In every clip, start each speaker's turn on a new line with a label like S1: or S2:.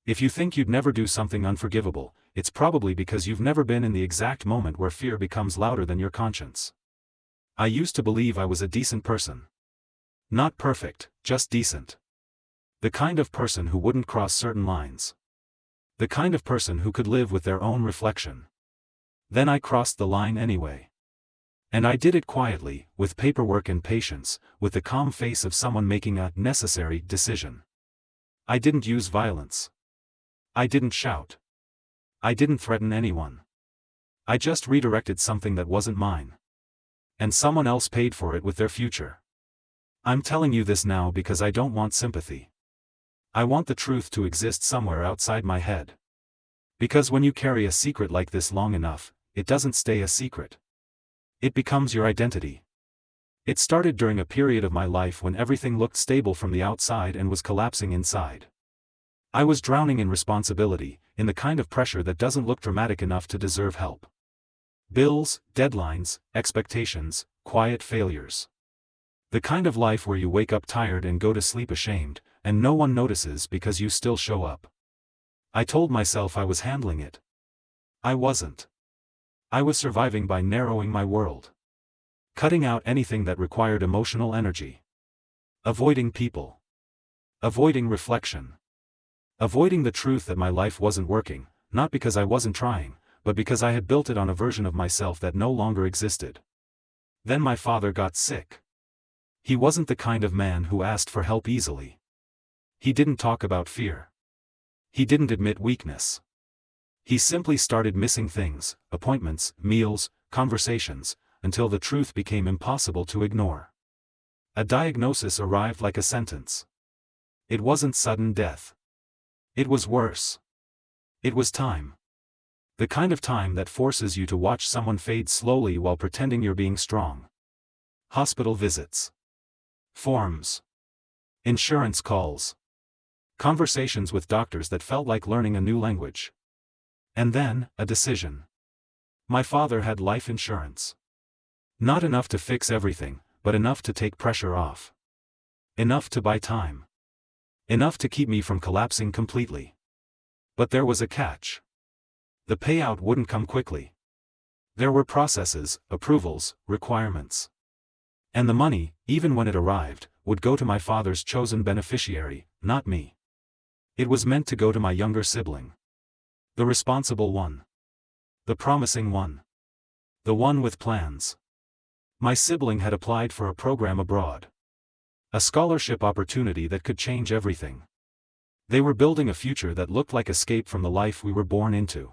S1: If you think you'd never do something unforgivable, it's probably because you've never been in the exact moment where fear becomes louder than your conscience. I used to believe I was a decent person. Not perfect, just decent. The kind of person who wouldn't cross certain lines. The kind of person who could live with their own reflection. Then I crossed the line anyway. And I did it quietly, with paperwork and patience, with the calm face of someone making a necessary decision. I didn't use violence. I didn't shout. I didn't threaten anyone. I just redirected something that wasn't mine. And someone else paid for it with their future. I'm telling you this now because I don't want sympathy. I want the truth to exist somewhere outside my head. Because when you carry a secret like this long enough, it doesn't stay a secret. It becomes your identity. It started during a period of my life when everything looked stable from the outside and was collapsing inside. I was drowning in responsibility, in the kind of pressure that doesn't look dramatic enough to deserve help. Bills, deadlines, expectations, quiet failures. The kind of life where you wake up tired and go to sleep ashamed, and no one notices because you still show up. I told myself I was handling it. I wasn't. I was surviving by narrowing my world. Cutting out anything that required emotional energy. Avoiding people. Avoiding reflection. Avoiding the truth that my life wasn't working, not because I wasn't trying, but because I had built it on a version of myself that no longer existed. Then my father got sick. He wasn't the kind of man who asked for help easily. He didn't talk about fear. He didn't admit weakness. He simply started missing things, appointments, meals, conversations, until the truth became impossible to ignore. A diagnosis arrived like a sentence. It wasn't sudden death. It was worse. It was time. The kind of time that forces you to watch someone fade slowly while pretending you're being strong. Hospital visits. Forms. Insurance calls. Conversations with doctors that felt like learning a new language. And then, a decision. My father had life insurance. Not enough to fix everything, but enough to take pressure off. Enough to buy time. Enough to keep me from collapsing completely. But there was a catch. The payout wouldn't come quickly. There were processes, approvals, requirements. And the money, even when it arrived, would go to my father's chosen beneficiary, not me. It was meant to go to my younger sibling. The responsible one. The promising one. The one with plans. My sibling had applied for a program abroad. A scholarship opportunity that could change everything. They were building a future that looked like escape from the life we were born into.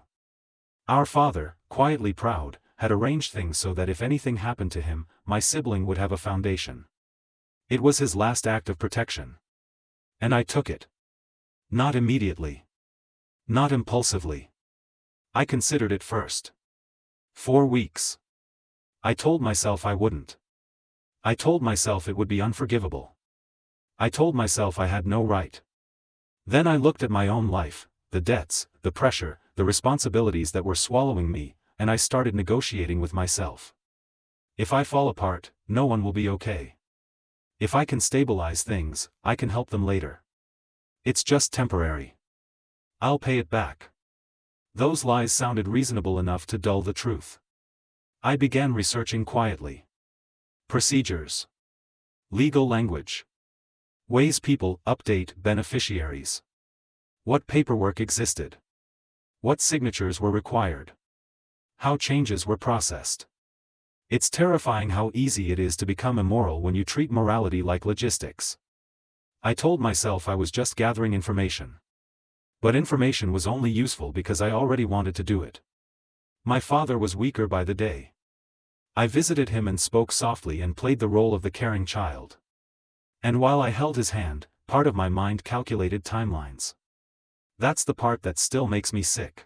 S1: Our father, quietly proud, had arranged things so that if anything happened to him, my sibling would have a foundation. It was his last act of protection. And I took it. Not immediately. Not impulsively. I considered it first. 4 weeks. I told myself I wouldn't. I told myself it would be unforgivable. I told myself I had no right. Then I looked at my own life, the debts, the pressure, the responsibilities that were swallowing me, and I started negotiating with myself. If I fall apart, no one will be okay. If I can stabilize things, I can help them later. It's just temporary. I'll pay it back. Those lies sounded reasonable enough to dull the truth. I began researching quietly. Procedures. Legal language. Ways people update beneficiaries. What paperwork existed. What signatures were required. How changes were processed. It's terrifying how easy it is to become immoral when you treat morality like logistics. I told myself I was just gathering information. But information was only useful because I already wanted to do it. My father was weaker by the day. I visited him and spoke softly and played the role of the caring child. And while I held his hand, part of my mind calculated timelines. That's the part that still makes me sick.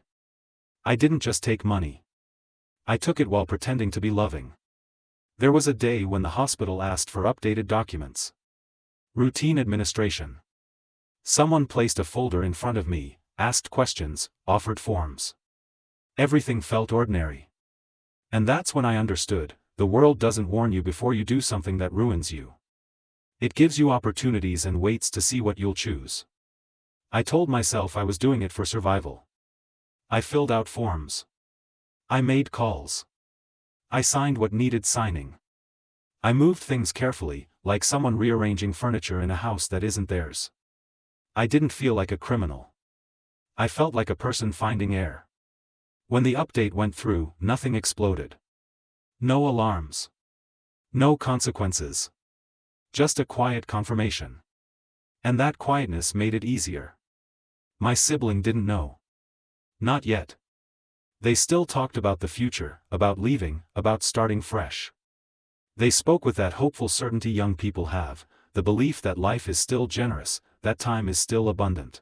S1: I didn't just take money. I took it while pretending to be loving. There was a day when the hospital asked for updated documents. Routine administration. Someone placed a folder in front of me, asked questions, offered forms. Everything felt ordinary. And that's when I understood, the world doesn't warn you before you do something that ruins you. It gives you opportunities and waits to see what you'll choose. I told myself I was doing it for survival. I filled out forms. I made calls. I signed what needed signing. I moved things carefully, like someone rearranging furniture in a house that isn't theirs. I didn't feel like a criminal. I felt like a person finding air. When the update went through, nothing exploded. No alarms. No consequences. Just a quiet confirmation. And that quietness made it easier. My sibling didn't know. Not yet. They still talked about the future, about leaving, about starting fresh. They spoke with that hopeful certainty young people have, the belief that life is still generous, that time is still abundant.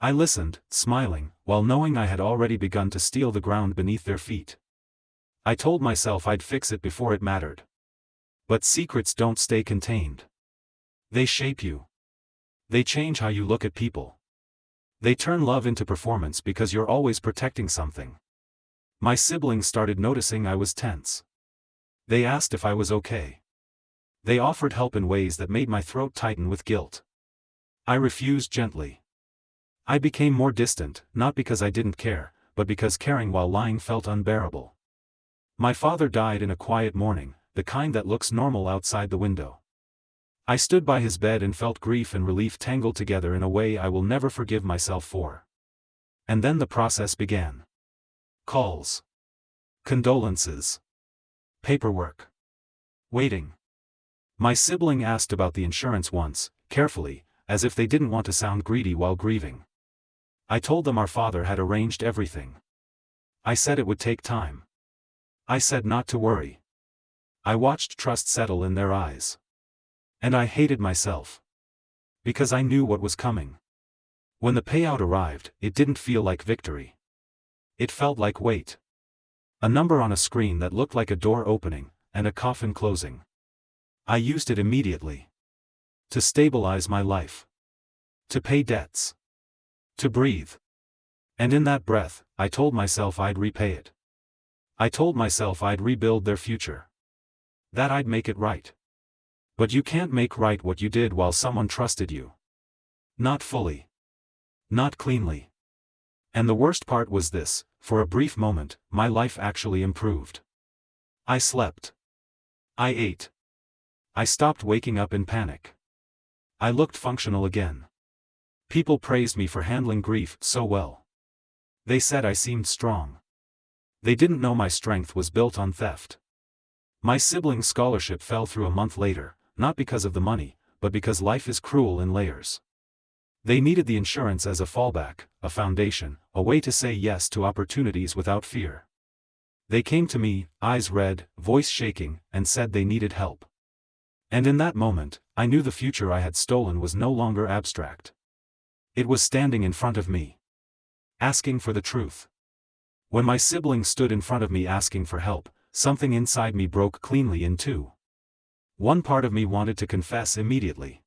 S1: I listened, smiling, while knowing I had already begun to steal the ground beneath their feet. I told myself I'd fix it before it mattered. But secrets don't stay contained. They shape you. They change how you look at people. They turn love into performance because you're always protecting something. My siblings started noticing I was tense. They asked if I was okay. They offered help in ways that made my throat tighten with guilt. I refused gently. I became more distant, not because I didn't care, but because caring while lying felt unbearable. My father died in a quiet morning, the kind that looks normal outside the window. I stood by his bed and felt grief and relief tangled together in a way I will never forgive myself for. And then the process began. Calls. Condolences. Paperwork. Waiting. My sibling asked about the insurance once, carefully, as if they didn't want to sound greedy while grieving. I told them our father had arranged everything. I said it would take time. I said not to worry. I watched trust settle in their eyes. And I hated myself. Because I knew what was coming. When the payout arrived, it didn't feel like victory. It felt like wait. A number on a screen that looked like a door opening, and a coffin closing. I used it immediately. To stabilize my life. To pay debts. To breathe. And in that breath, I told myself I'd repay it. I told myself I'd rebuild their future. That I'd make it right. But you can't make right what you did while someone trusted you. Not fully. Not cleanly. And the worst part was this, for a brief moment, my life actually improved. I slept. I ate. I stopped waking up in panic. I looked functional again. People praised me for handling grief so well. They said I seemed strong. They didn't know my strength was built on theft. My sibling's scholarship fell through a month later, not because of the money, but because life is cruel in layers. They needed the insurance as a fallback, a foundation, a way to say yes to opportunities without fear. They came to me, eyes red, voice shaking, and said they needed help. And in that moment, I knew the future I had stolen was no longer abstract. It was standing in front of me. Asking for the truth. When my sibling stood in front of me asking for help, something inside me broke cleanly in two. One part of me wanted to confess immediately.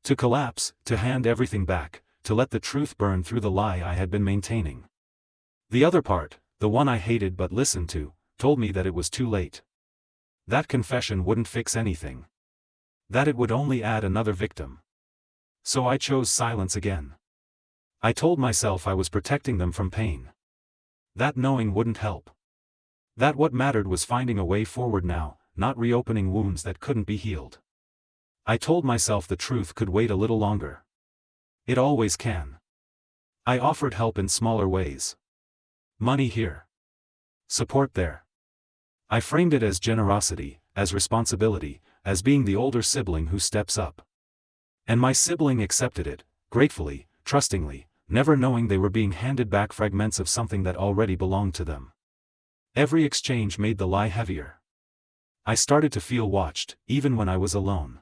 S1: To collapse, to hand everything back, to let the truth burn through the lie I had been maintaining. The other part, the one I hated but listened to, told me that it was too late. That confession wouldn't fix anything. That it would only add another victim. So I chose silence again. I told myself I was protecting them from pain. That knowing wouldn't help. That what mattered was finding a way forward now, not reopening wounds that couldn't be healed. I told myself the truth could wait a little longer. It always can. I offered help in smaller ways. Money here. Support there. I framed it as generosity, as responsibility, as being the older sibling who steps up. And my sibling accepted it, gratefully, trustingly, never knowing they were being handed back fragments of something that already belonged to them. Every exchange made the lie heavier. I started to feel watched, even when I was alone.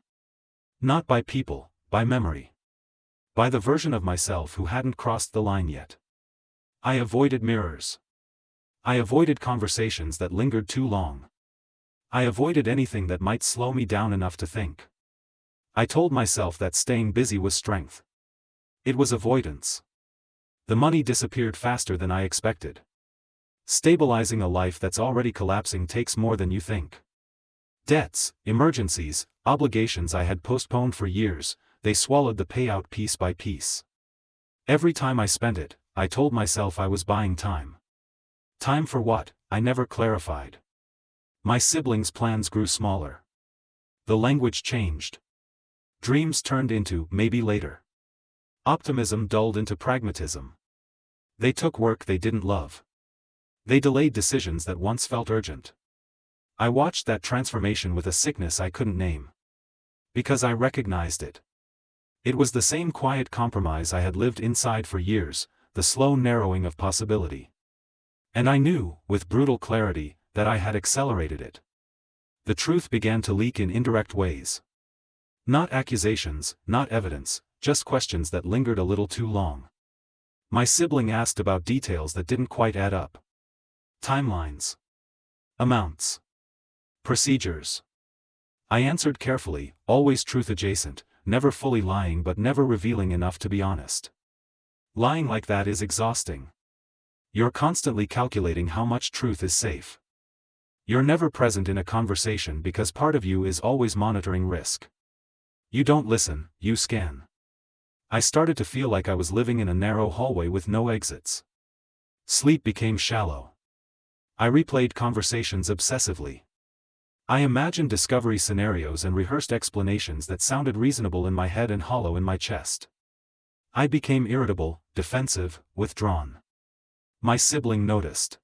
S1: Not by people, by memory. By the version of myself who hadn't crossed the line yet. I avoided mirrors. I avoided conversations that lingered too long. I avoided anything that might slow me down enough to think. I told myself that staying busy was strength. It was avoidance. The money disappeared faster than I expected. Stabilizing a life that's already collapsing takes more than you think. Debts, emergencies, obligations I had postponed for years, they swallowed the payout piece by piece. Every time I spent it, I told myself I was buying time. Time for what, I never clarified. My siblings' plans grew smaller. The language changed. Dreams turned into maybe later. Optimism dulled into pragmatism. They took work they didn't love. They delayed decisions that once felt urgent. I watched that transformation with a sickness I couldn't name. Because I recognized it. It was the same quiet compromise I had lived inside for years, the slow narrowing of possibility. And I knew, with brutal clarity, that I had accelerated it. The truth began to leak in indirect ways. Not accusations, not evidence, just questions that lingered a little too long. My sibling asked about details that didn't quite add up. Timelines. Amounts. Procedures. I answered carefully, always truth-adjacent, never fully lying but never revealing enough to be honest. Lying like that is exhausting. You're constantly calculating how much truth is safe. You're never present in a conversation because part of you is always monitoring risk. You don't listen, you scan. I started to feel like I was living in a narrow hallway with no exits. Sleep became shallow. I replayed conversations obsessively. I imagined discovery scenarios and rehearsed explanations that sounded reasonable in my head and hollow in my chest. I became irritable, defensive, withdrawn. My sibling noticed.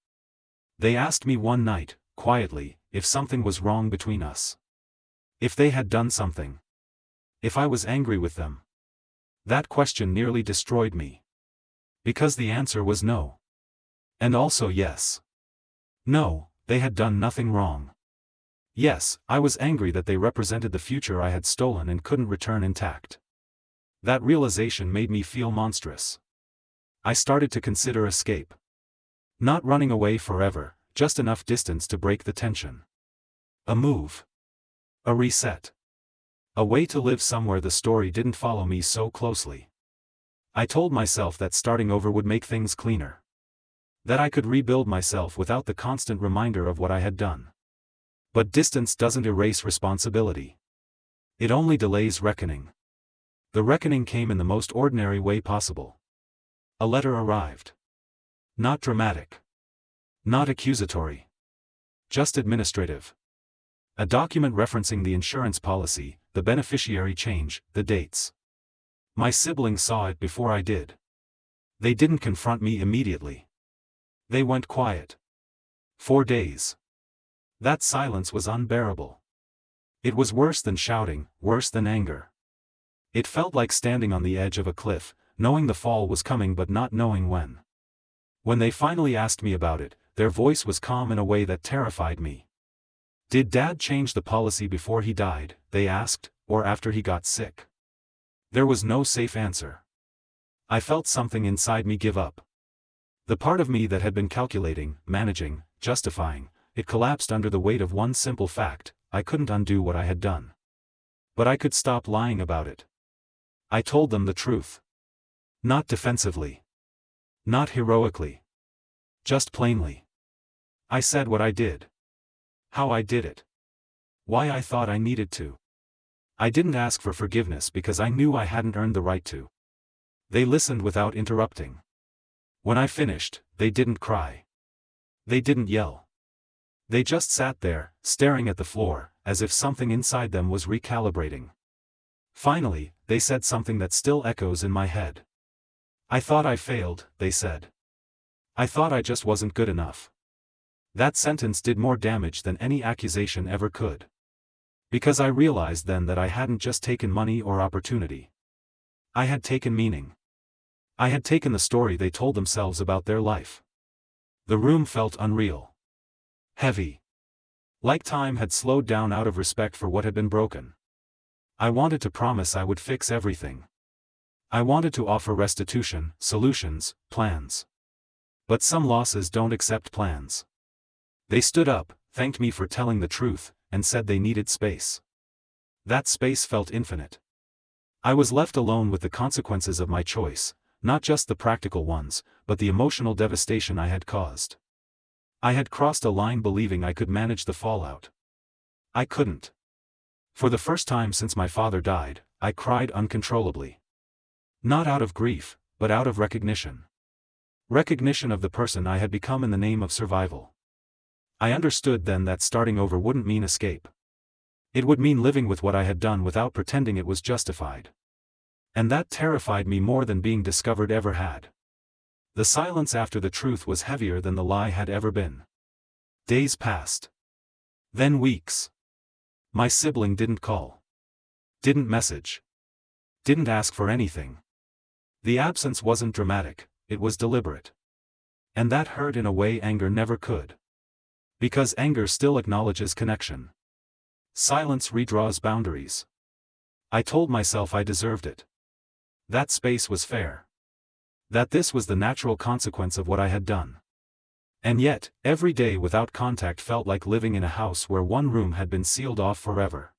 S1: They asked me one night, quietly, if something was wrong between us. If they had done something. If I was angry with them. That question nearly destroyed me. Because the answer was no. And also yes. No, they had done nothing wrong. Yes, I was angry that they represented the future I had stolen and couldn't return intact. That realization made me feel monstrous. I started to consider escape. Not running away forever, just enough distance to break the tension. A move. A reset. A way to live somewhere the story didn't follow me so closely. I told myself that starting over would make things cleaner. That I could rebuild myself without the constant reminder of what I had done. But distance doesn't erase responsibility. It only delays reckoning. The reckoning came in the most ordinary way possible. A letter arrived. Not dramatic. Not accusatory. Just administrative. A document referencing the insurance policy, the beneficiary change, the dates. My siblings saw it before I did. They didn't confront me immediately. They went quiet. 4 days. That silence was unbearable. It was worse than shouting, worse than anger. It felt like standing on the edge of a cliff, knowing the fall was coming but not knowing when. When they finally asked me about it, their voice was calm in a way that terrified me. Did Dad change the policy before he died, they asked, or after he got sick? There was no safe answer. I felt something inside me give up. The part of me that had been calculating, managing, justifying, it collapsed under the weight of one simple fact: I couldn't undo what I had done. But I could stop lying about it. I told them the truth. Not defensively. Not heroically. Just plainly. I said what I did. How I did it. Why I thought I needed to. I didn't ask for forgiveness because I knew I hadn't earned the right to. They listened without interrupting. When I finished, they didn't cry. They didn't yell. They just sat there, staring at the floor, as if something inside them was recalibrating. Finally, they said something that still echoes in my head. I thought I failed, they said. I thought I just wasn't good enough. That sentence did more damage than any accusation ever could. Because I realized then that I hadn't just taken money or opportunity. I had taken meaning. I had taken the story they told themselves about their life. The room felt unreal. Heavy. Like time had slowed down out of respect for what had been broken. I wanted to promise I would fix everything. I wanted to offer restitution, solutions, plans. But some losses don't accept plans. They stood up, thanked me for telling the truth, and said they needed space. That space felt infinite. I was left alone with the consequences of my choice, not just the practical ones, but the emotional devastation I had caused. I had crossed a line believing I could manage the fallout. I couldn't. For the first time since my father died, I cried uncontrollably. Not out of grief, but out of recognition. Recognition of the person I had become in the name of survival. I understood then that starting over wouldn't mean escape. It would mean living with what I had done without pretending it was justified. And that terrified me more than being discovered ever had. The silence after the truth was heavier than the lie had ever been. Days passed. Then weeks. My sibling didn't call. Didn't message. Didn't ask for anything. The absence wasn't dramatic, it was deliberate. And that hurt in a way anger never could. Because anger still acknowledges connection. Silence redraws boundaries. I told myself I deserved it. That space was fair. That this was the natural consequence of what I had done. And yet, every day without contact felt like living in a house where one room had been sealed off forever.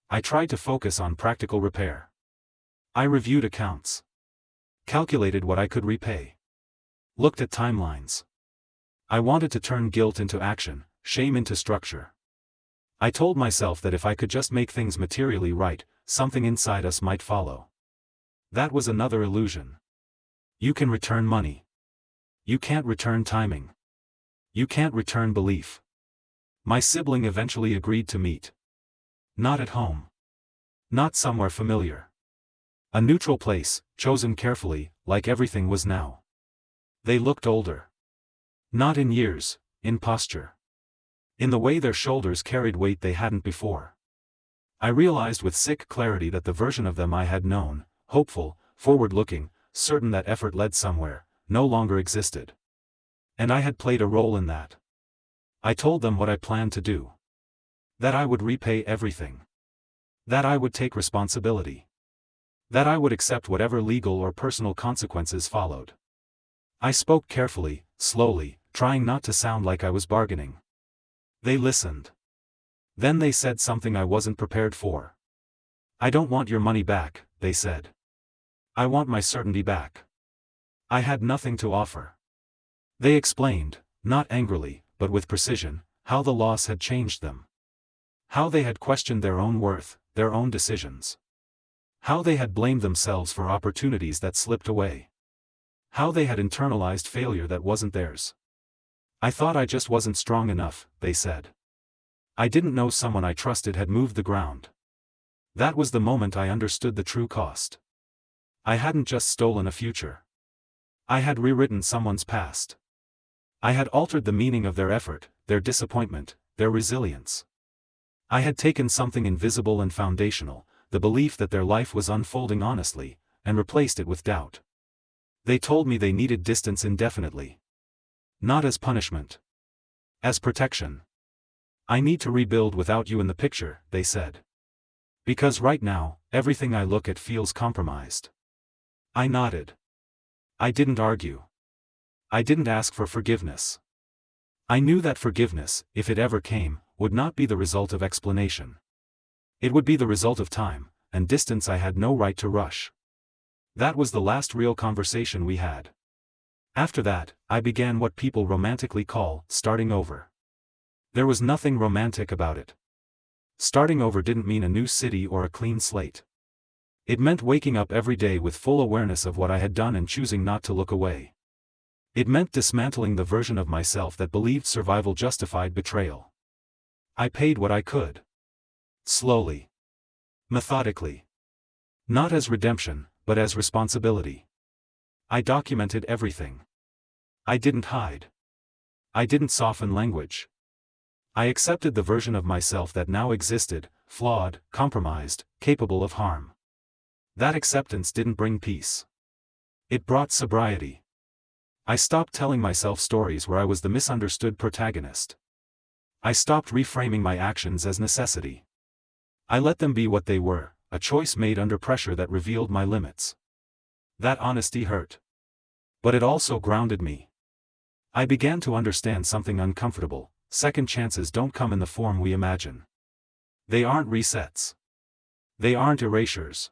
S1: I tried to focus on practical repair. I reviewed accounts. Calculated what I could repay. Looked at timelines. I wanted to turn guilt into action, shame into structure. I told myself that if I could just make things materially right, something inside us might follow. That was another illusion. You can return money. You can't return timing. You can't return belief. My sibling eventually agreed to meet. Not at home. Not somewhere familiar. A neutral place, chosen carefully, like everything was now. They looked older. Not in years, in posture. In the way their shoulders carried weight they hadn't before. I realized with sick clarity that the version of them I had known, hopeful, forward-looking, certain that effort led somewhere, no longer existed. And I had played a role in that. I told them what I planned to do. That I would repay everything. That I would take responsibility. That I would accept whatever legal or personal consequences followed. I spoke carefully, slowly, trying not to sound like I was bargaining. They listened. Then they said something I wasn't prepared for. I don't want your money back, they said. I want my certainty back. I had nothing to offer. They explained, not angrily, but with precision, how the loss had changed them. How they had questioned their own worth, their own decisions. How they had blamed themselves for opportunities that slipped away. How they had internalized failure that wasn't theirs. I thought I just wasn't strong enough, they said. I didn't know someone I trusted had moved the ground. That was the moment I understood the true cost. I hadn't just stolen a future. I had rewritten someone's past. I had altered the meaning of their effort, their disappointment, their resilience. I had taken something invisible and foundational, the belief that their life was unfolding honestly, and replaced it with doubt. They told me they needed distance indefinitely. Not as punishment. As protection. I need to rebuild without you in the picture, they said. Because right now, everything I look at feels compromised. I nodded. I didn't argue. I didn't ask for forgiveness. I knew that forgiveness, if it ever came, would not be the result of explanation. It would be the result of time, and distance I had no right to rush. That was the last real conversation we had. After that, I began what people romantically call starting over. There was nothing romantic about it. Starting over didn't mean a new city or a clean slate. It meant waking up every day with full awareness of what I had done and choosing not to look away. It meant dismantling the version of myself that believed survival justified betrayal. I paid what I could. Slowly. Methodically. Not as redemption, but as responsibility. I documented everything. I didn't hide. I didn't soften language. I accepted the version of myself that now existed, flawed, compromised, capable of harm. That acceptance didn't bring peace. It brought sobriety. I stopped telling myself stories where I was the misunderstood protagonist. I stopped reframing my actions as necessity. I let them be what they were, a choice made under pressure that revealed my limits. That honesty hurt. But it also grounded me. I began to understand something uncomfortable: second chances don't come in the form we imagine. They aren't resets. They aren't erasures.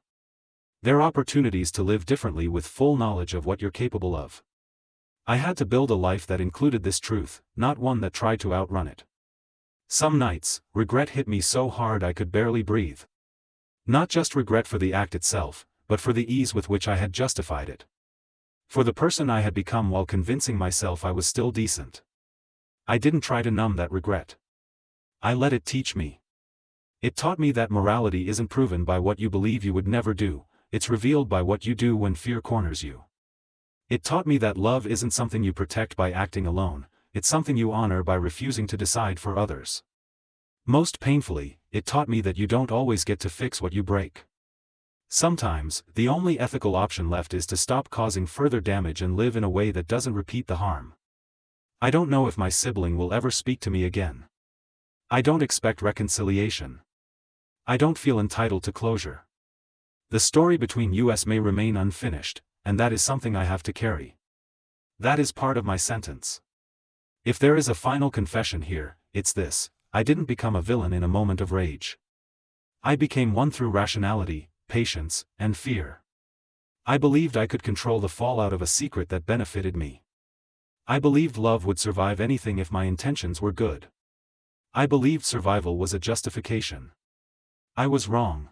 S1: They're opportunities to live differently with full knowledge of what you're capable of. I had to build a life that included this truth, not one that tried to outrun it. Some nights, regret hit me so hard I could barely breathe. Not just regret for the act itself, but for the ease with which I had justified it. For the person I had become while convincing myself I was still decent. I didn't try to numb that regret. I let it teach me. It taught me that morality isn't proven by what you believe you would never do, it's revealed by what you do when fear corners you. It taught me that love isn't something you protect by acting alone, it's something you honor by refusing to decide for others. Most painfully, it taught me that you don't always get to fix what you break. Sometimes, the only ethical option left is to stop causing further damage and live in a way that doesn't repeat the harm. I don't know if my sibling will ever speak to me again. I don't expect reconciliation. I don't feel entitled to closure. The story between us may remain unfinished, and that is something I have to carry. That is part of my sentence. If there is a final confession here, it's this: I didn't become a villain in a moment of rage. I became one through rationality, patience, and fear. I believed I could control the fallout of a secret that benefited me. I believed love would survive anything if my intentions were good. I believed survival was a justification. I was wrong.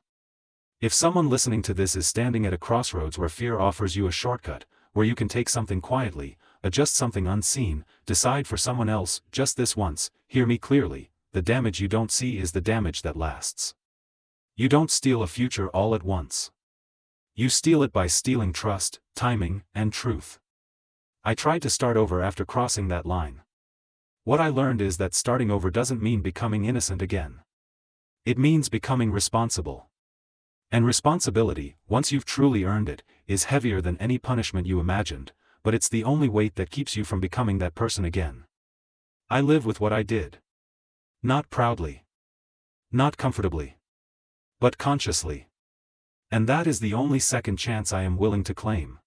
S1: If someone listening to this is standing at a crossroads where fear offers you a shortcut, where you can take something quietly, adjust something unseen, decide for someone else, just this once, hear me clearly: the damage you don't see is the damage that lasts. You don't steal a future all at once. You steal it by stealing trust, timing, and truth. I tried to start over after crossing that line. What I learned is that starting over doesn't mean becoming innocent again. It means becoming responsible. And responsibility, once you've truly earned it, is heavier than any punishment you imagined, but it's the only weight that keeps you from becoming that person again. I live with what I did. Not proudly. Not comfortably. But consciously. And that is the only second chance I am willing to claim.